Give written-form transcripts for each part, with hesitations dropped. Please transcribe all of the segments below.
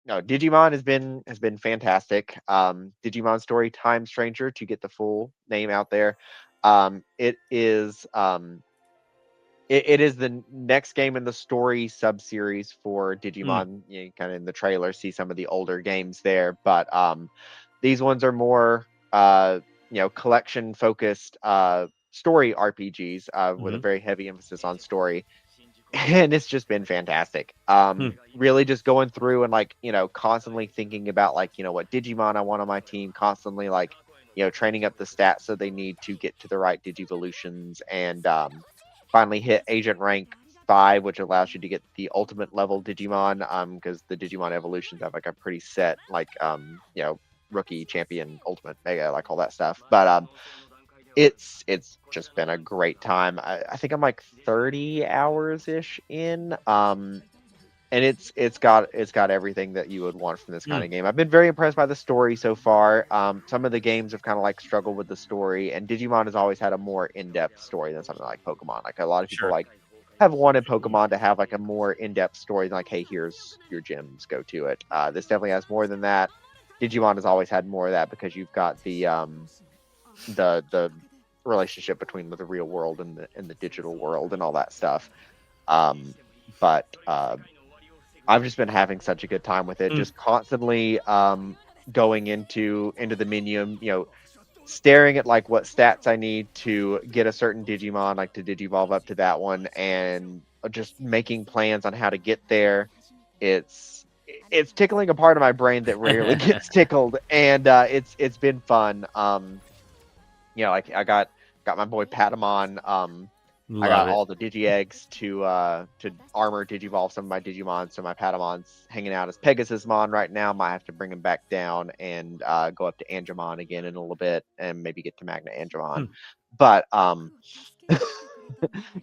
no, Digimon has been fantastic. Digimon Story Time Stranger, to get the full name out there. It is it is the next game in the story sub-series for Mm, Digimon. You kind of in the trailer see some of the older games there, but these ones are more collection focused story RPGs with a hmm very heavy emphasis on story. And it's just been fantastic. hmm. Really just going through and like, constantly thinking about like, what Digimon I want on my team, constantly like, training up the stats so they need to get to the right Digivolutions, and finally hit Agent rank 5, which allows you to get the ultimate level Digimon, because the Digimon evolutions have like a pretty set like rookie, champion, ultimate, mega, like all that stuff. But it's just been a great time. I think I'm like 30 hours ish in. And it's got everything that you would want from this kind Mm, of game. I've been very impressed by the story so far. Some of the games have kind of like struggled with the story, and Digimon has always had a more in-depth story than something like Pokemon. Like a lot of people sure. like have wanted Pokemon to have like a more in-depth story than like, hey, here's your gyms, go to it. This definitely has more than that. Digimon has always had more of that because you've got the relationship between the real world and the digital world and all that stuff. But I've just been having such a good time with it, Mm, just constantly going into the menu, staring at like what stats I need to get a certain Digimon, like to Digivolve up to that one, and just making plans on how to get there. It's tickling a part of my brain that rarely gets tickled, and it's been fun. Like I got my boy Patamon. I love got it. all the Digi eggs to armor Digivolve some of my Digimon, so my Patamon's hanging out as Pegasusmon right now. Might have to bring him back down and go up to Angemon again in a little bit, and maybe get to Magna Angemon. Hmm. But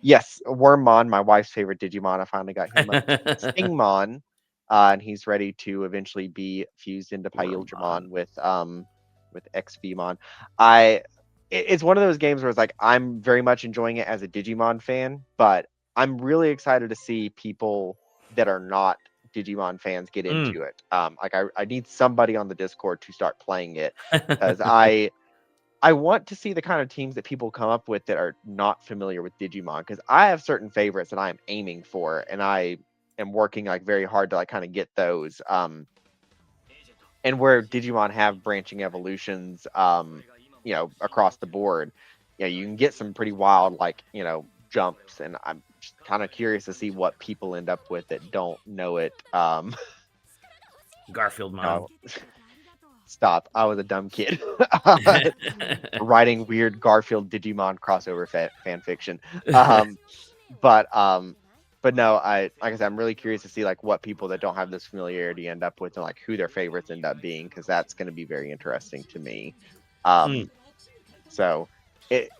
yes, Wormmon, my wife's favorite Digimon. I finally got him up to Stingmon, and he's ready to eventually be fused into Wormmon. Paildramon with XVmon. I it's one of those games where it's like I'm very much enjoying it as a Digimon fan, but I'm really excited to see people that are not Digimon fans get Mm. into it. Like I need somebody on the Discord to start playing it, because I want to see the kind of teams that people come up with that are not familiar with Digimon, because I have certain favorites that I am aiming for, and I am working like very hard to like kind of get those. And where Digimon have branching evolutions, across the board, you can get some pretty wild like jumps, and I'm just kind of curious to see what people end up with that don't know it. Garfield Mon. No, stop! I was a dumb kid. Writing weird Garfield Digimon crossover fan fiction. Um, but no, I like I said, I'm really curious to see like what people that don't have this familiarity end up with, and like who their favorites end up being, because that's going to be very interesting to me. Mm, Um, so it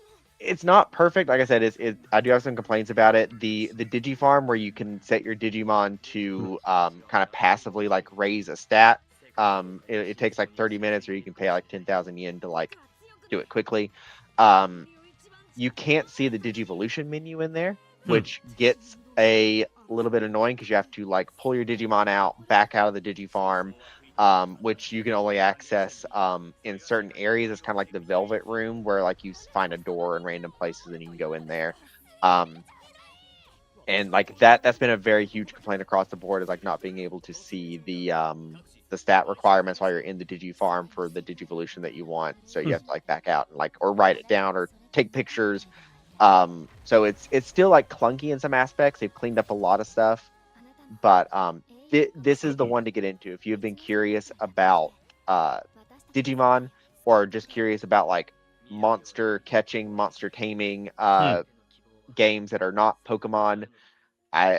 it's not perfect. Like I said, I do have some complaints about it. The Digifarm, where you can set your Digimon mm, to kind of passively like raise a stat. It takes like 30 minutes, or you can pay like 10,000 yen to like do it quickly. Um, you can't see the Digivolution menu in there, hmm. which gets a little bit annoying because you have to like pull your Digimon out, back out of the Digifarm, which you can only access in certain areas. It's kind of like the Velvet Room, where like you find a door in random places and you can go in there. Um, and like that's been a very huge complaint across the board, is like not being able to see the stat requirements while you're in the Digi farm for the Digivolution that you want. So you Hmm. have to like back out and like or write it down or take pictures. So it's still like clunky in some aspects. They've cleaned up a lot of stuff, but this is the one to get into if you've been curious about uh Digimon, or just curious about like monster catching, monster taming Hmm. games that are not Pokemon.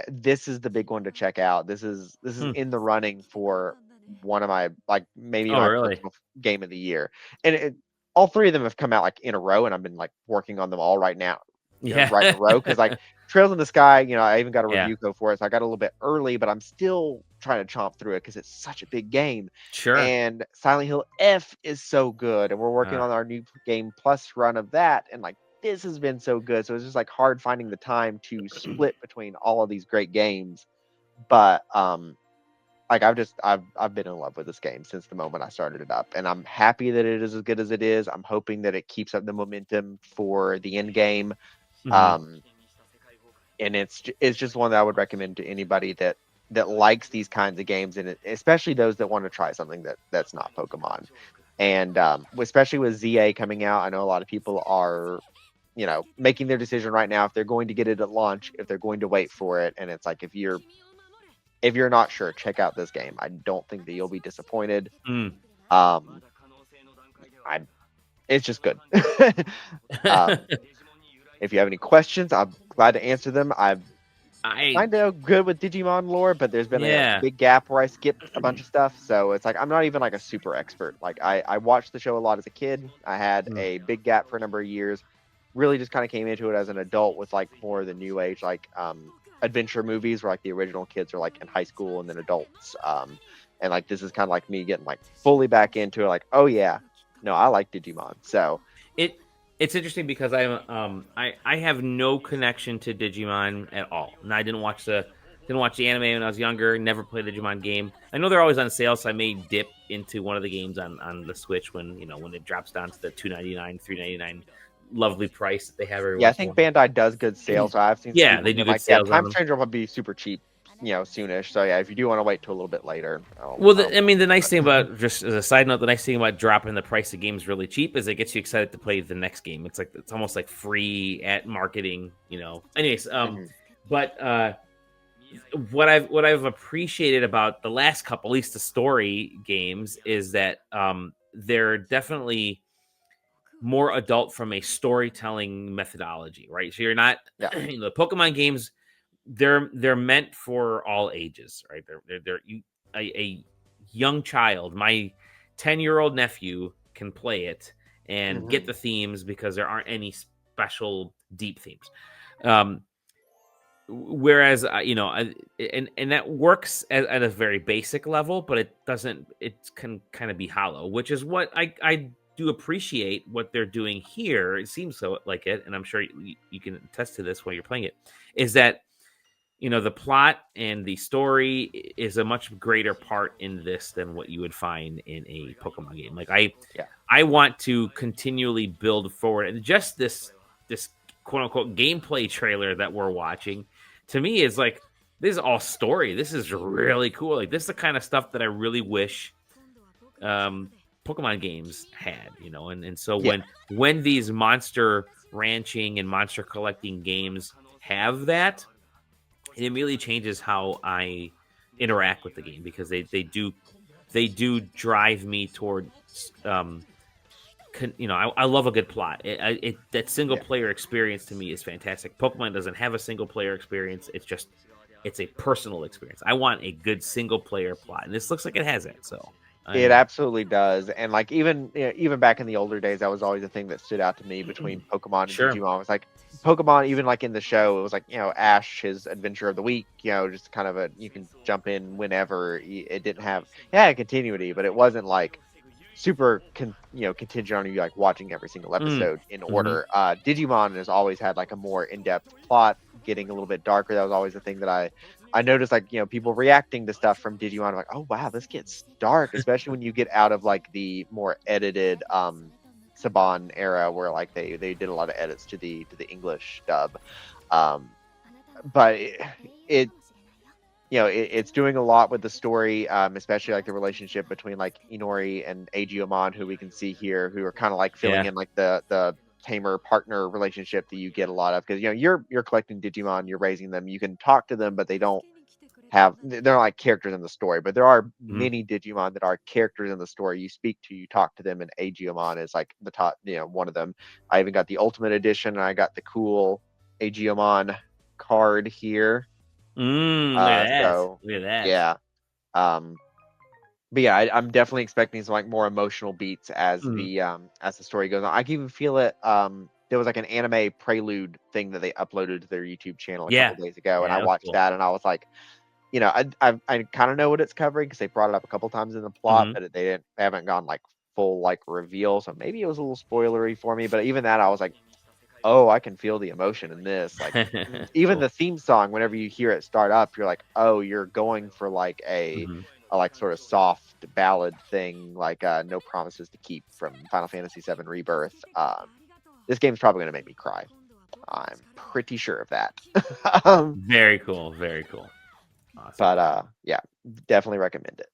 This is the big one to check out. This is Hmm. in the running for one of my like maybe Oh, my really? personal game of the year, and all three of them have come out like in a row, and I've been like working on them all right now, Yeah. right in a row, because like Trails in the Sky, I even got a Yeah. review code for it, so I got a little bit early, but I'm still trying to chomp through it because it's such a big game. Sure. And Silent Hill F is so good, and we're working Uh, on our new game plus run of that, and like this has been so good. So it's just like hard finding the time to split between all of these great games. But like I've been in love with this game since the moment I started it up, and I'm happy that it is as good as it is. I'm hoping that it keeps up the momentum for the end game. Mm-hmm. Um, and it's just one that I would recommend to anybody that likes these kinds of games, and especially those that want to try something that's not Pokemon. And especially with ZA coming out, I know a lot of people are, making their decision right now if they're going to get it at launch, if they're going to wait for it. And it's like if you're not sure, check out this game. I don't think that you'll be disappointed. Mm. Um, I it's just good. um, if you have any questions, I'm glad to answer them. I'm I kind of good with Digimon lore, but there's been a yeah. big gap where I skipped a bunch of stuff. So it's like I'm not even like a super expert. Like I watched the show a lot as a kid. I had Mm. a big gap for a number of years. Really just kind of came into it as an adult with like more of the new age like adventure movies where like the original kids are like in high school and then adults. And like this is kind of like me getting like fully back into it. Like, oh yeah, no, I like Digimon. So It it's interesting because I have no connection to Digimon at all. And I didn't watch the anime when I was younger. Never played a Digimon game. I know they're always on sale, so I may dip into one of the games on the Switch when when it drops down to the $2.99, $3.99 lovely price that they have every yeah, I once in a think while. Bandai does good sales. So I've seen some Yeah, people they do being good like, yeah, sales on Time them. Stranger will be super cheap, soonish. So yeah, if you do want to wait till a little bit later, Well, I don't I mean, the nice thing blame you. about, just as a side note, the nice thing about dropping the price of games really cheap is it gets you excited to play the next game. It's like it's almost like free at marketing. Anyways, Mhm. but what I've appreciated about the last couple, at least the story games, is that they're definitely more adult from a storytelling methodology, right? So you're not, Yeah. the Pokemon games, they're meant for all ages, right? A young child, my 10-year-old nephew can play it and get Hmm. the themes because there aren't any special deep themes. Um, whereas and that works at a very basic level, but it doesn't, it can kind of be hollow, which is what I do appreciate what they're doing here. It seems so like it, and I'm sure you can attest to this while you're playing it, is that the plot and the story is a much greater part in this than what you would find in a Pokemon game. Like Yeah. I want to continually build forward, and just this quote unquote gameplay trailer that we're watching, to me, is like, this is all story. This is really cool. Like, this is the kind of stuff that I really wish um Pokemon games had, and so Yeah. when these monster ranching and monster collecting games have that, it immediately changes how I interact with the game, because they do drive me toward I love a good plot. That single Yeah. player experience to me is fantastic. Pokemon doesn't have a single player experience. It's a personal experience. I want a good single player plot, and this looks like it has that. So It I'm absolutely does. And like even back in the older days, that was always a thing that stood out to me between Pokemon and sure. Digimon. It was like Pokemon, even like in the show, it was like, Ash, his adventure of the week, just kind of you can jump in whenever. It didn't have, yeah, continuity, but it wasn't like super contingent on you like watching every single Mm. episode in Hmm. order. Digimon has always had like a more in-depth plot, getting a little bit darker. That was always the thing that I noticed, like, people reacting to stuff from Digimon. I'm like, oh wow, this gets dark, especially when you get out of like the more edited Saban era where like they did a lot of edits to the English dub. Um, but it it's doing a lot with the story, especially like the relationship between like Inori and Agiomon, who we can see here, who are kind of like filling Yeah. in like the tamer partner relationship that you get a lot of, because you're collecting Digimon, you're raising them, you can talk to them, but they're not like characters in the story. But there are Hmm. many Digimon that are characters in the story. You speak to, you talk to them, and Agiomon is like the top, one of them. I even got the Ultimate Edition, and I got the cool Agiomon card here. Look at that. So Look at that. yeah. Um, but yeah, I'm definitely expecting some like more emotional beats Mm. as the story goes on. I can even feel it. There was like an anime prelude thing that they uploaded to their YouTube channel a Yeah. couple days ago, and Yeah, I that was watched cool. that, and I was like, I kind of know what it's covering because they brought it up a couple times in the plot, Hmm. but they haven't gone like full like reveal, so maybe it was a little spoilery for me. But even that, I was like, oh, I can feel the emotion in this. Like even Cool. the theme song, whenever you hear it start up, you're like, oh, you're going for like a Hmm. a like sort of soft ballad thing, like No Promises to Keep from Final Fantasy VII Rebirth, this game's probably going to make me cry. I'm pretty sure of that. um, Very cool. Very cool. Awesome. but yeah, definitely recommend it.